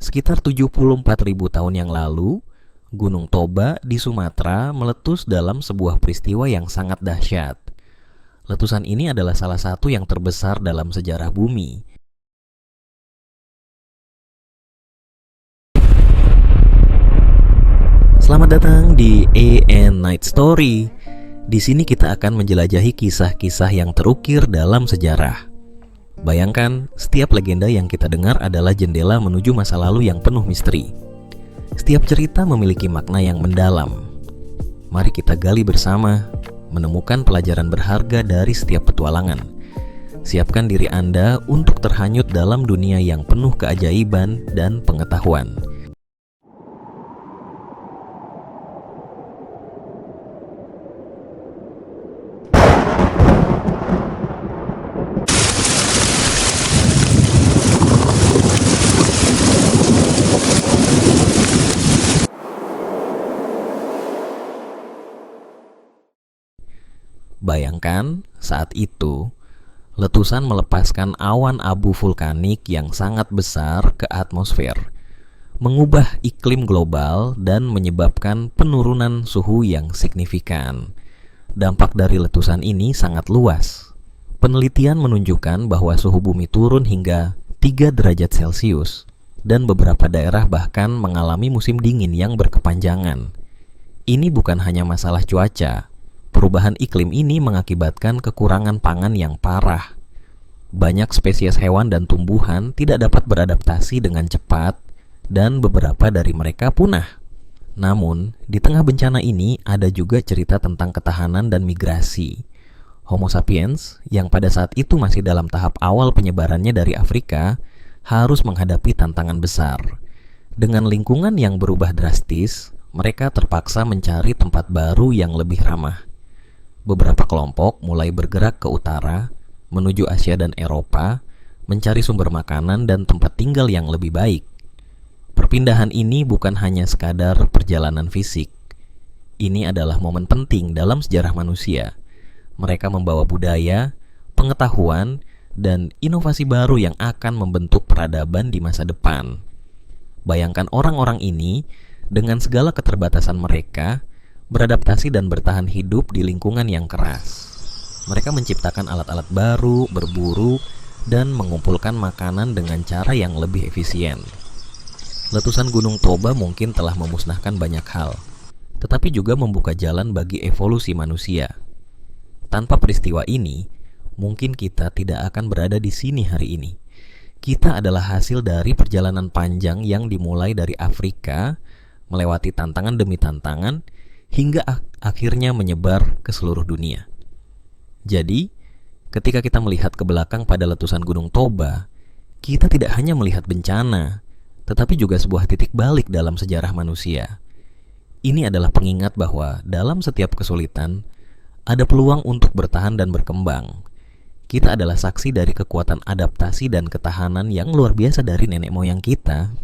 Sekitar 74.000 tahun yang lalu, Gunung Toba di Sumatera meletus dalam sebuah peristiwa yang sangat dahsyat. Letusan ini adalah salah satu yang terbesar dalam sejarah bumi. Selamat datang di AN Night Story. Di sini kita akan menjelajahi kisah-kisah yang terukir dalam sejarah. Bayangkan, setiap legenda yang kita dengar adalah jendela menuju masa lalu yang penuh misteri. Setiap cerita memiliki makna yang mendalam. Mari kita gali bersama, menemukan pelajaran berharga dari setiap petualangan. Siapkan diri Anda untuk terhanyut dalam dunia yang penuh keajaiban dan pengetahuan. Bayangkan, saat itu, letusan melepaskan awan abu vulkanik yang sangat besar ke atmosfer, mengubah iklim global dan menyebabkan penurunan suhu yang signifikan. Dampak dari letusan ini sangat luas. Penelitian menunjukkan bahwa suhu bumi turun hingga 3 derajat Celcius, dan beberapa daerah bahkan mengalami musim dingin yang berkepanjangan. Ini bukan hanya masalah cuaca. Perubahan iklim ini mengakibatkan kekurangan pangan yang parah. Banyak spesies hewan dan tumbuhan tidak dapat beradaptasi dengan cepat, dan beberapa dari mereka punah. Namun, di tengah bencana ini ada juga cerita tentang ketahanan dan migrasi. Homo sapiens, yang pada saat itu masih dalam tahap awal penyebarannya dari Afrika, harus menghadapi tantangan besar. Dengan lingkungan yang berubah drastis, mereka terpaksa mencari tempat baru yang lebih ramah. Beberapa kelompok mulai bergerak ke utara, menuju Asia dan Eropa, mencari sumber makanan dan tempat tinggal yang lebih baik. Perpindahan ini bukan hanya sekadar perjalanan fisik. Ini adalah momen penting dalam sejarah manusia. Mereka membawa budaya, pengetahuan, dan inovasi baru yang akan membentuk peradaban di masa depan. Bayangkan orang-orang ini, dengan segala keterbatasan mereka, beradaptasi dan bertahan hidup di lingkungan yang keras. Mereka menciptakan alat-alat baru, berburu, dan mengumpulkan makanan dengan cara yang lebih efisien. Letusan Gunung Toba mungkin telah memusnahkan banyak hal, tetapi juga membuka jalan bagi evolusi manusia. Tanpa peristiwa ini, mungkin kita tidak akan berada di sini hari ini. Kita adalah hasil dari perjalanan panjang yang dimulai dari Afrika, melewati tantangan demi tantangan, hingga akhirnya menyebar ke seluruh dunia. Jadi, ketika kita melihat ke belakang pada letusan Gunung Toba, kita tidak hanya melihat bencana, tetapi juga sebuah titik balik dalam sejarah manusia. Ini adalah pengingat bahwa dalam setiap kesulitan, ada peluang untuk bertahan dan berkembang. Kita adalah saksi dari kekuatan adaptasi dan ketahanan yang luar biasa dari nenek moyang kita.